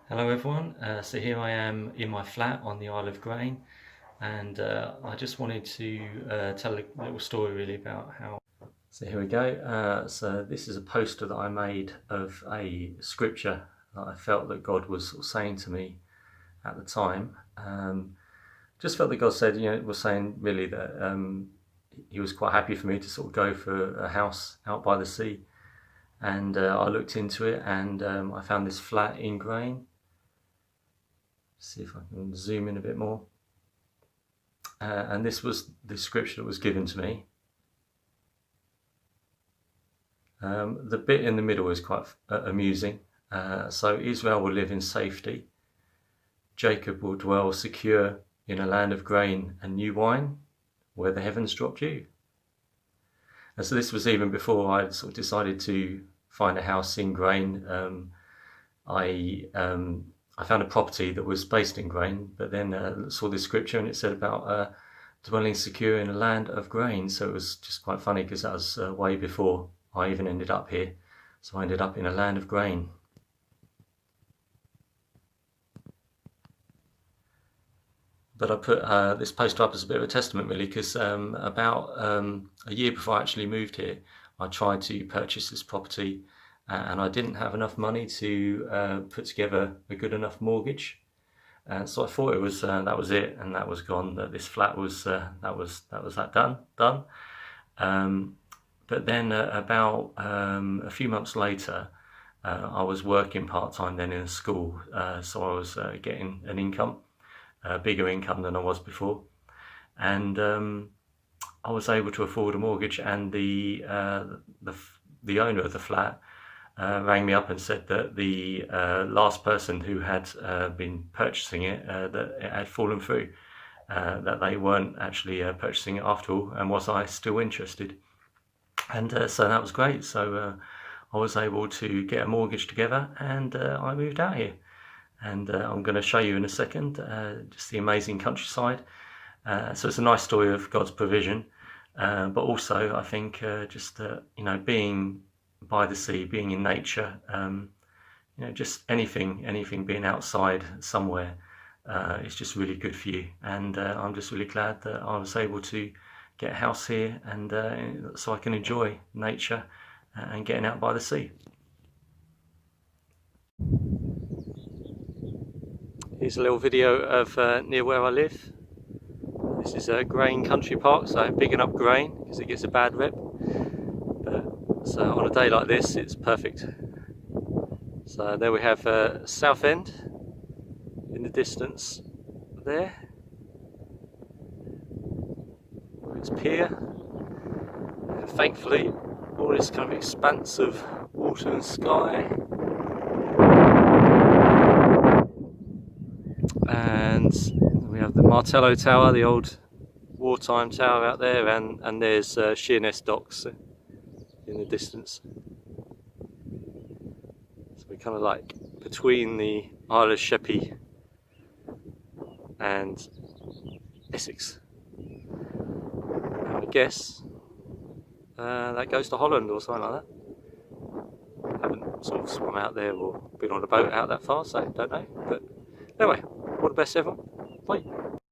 Hello everyone, so here I am in my flat on the Isle of Grain, and I just wanted to tell a little story really about how... So here we go. So this is a poster that I made of a scripture that I felt that God was sort of saying to me at the time. Just felt that God said, was saying really that he was quite happy for me to sort of go for a house out by the sea. And I looked into it, and I found this flat in Grain. See if I can zoom in a bit more. And this was the scripture that was given to me. The bit in the middle is quite amusing. So Israel will live in safety. Jacob will dwell secure in a land of grain and new wine, where the heavens drop dew. And so this was even before I'd sort of decided to find a house in Grain. I found a property that was based in Grain, but then saw this scripture and it said about dwelling secure in a land of grain. So it was just quite funny because that was way before I even ended up here. So I ended up in a land of grain. But I put this poster up as a bit of a testament really, because about a year before I actually moved here, I tried to purchase this property and I didn't have enough money to put together a good enough mortgage. So I thought it was that was it, and that was gone. That this flat was done. But then about a few months later, I was working part-time then in a school, so I was getting an income, a bigger income than I was before, and I was able to afford a mortgage. And the owner of the flat rang me up and said that the last person who had been purchasing it, that it had fallen through, that they weren't actually purchasing it after all, and was I still interested? And so that was great. So I was able to get a mortgage together, and I moved out here. And I'm going to show you in a second just the amazing countryside. So it's a nice story of God's provision, but also I think just being by the sea, being in nature, just anything being outside somewhere is just really good for you. And I'm just really glad that I was able to get a house here, and so I can enjoy nature and getting out by the sea. Here's a little video of near where I live. This is Grain Country Park, so bigging up Grain because it gets a bad rep. So on a day like this, it's perfect. So there we have Southend in the distance there. It's pier. And thankfully, all this kind of expanse of water and sky. And we have the Martello Tower, the old wartime tower out there, and there's Sheerness Docks in the distance. So we're kind of like between the Isle of Sheppey and Essex. I guess that goes to Holland or something like that. Haven't sort of swum out there or been on a boat out that far, so don't know. But anyway, all the best everyone. Bye.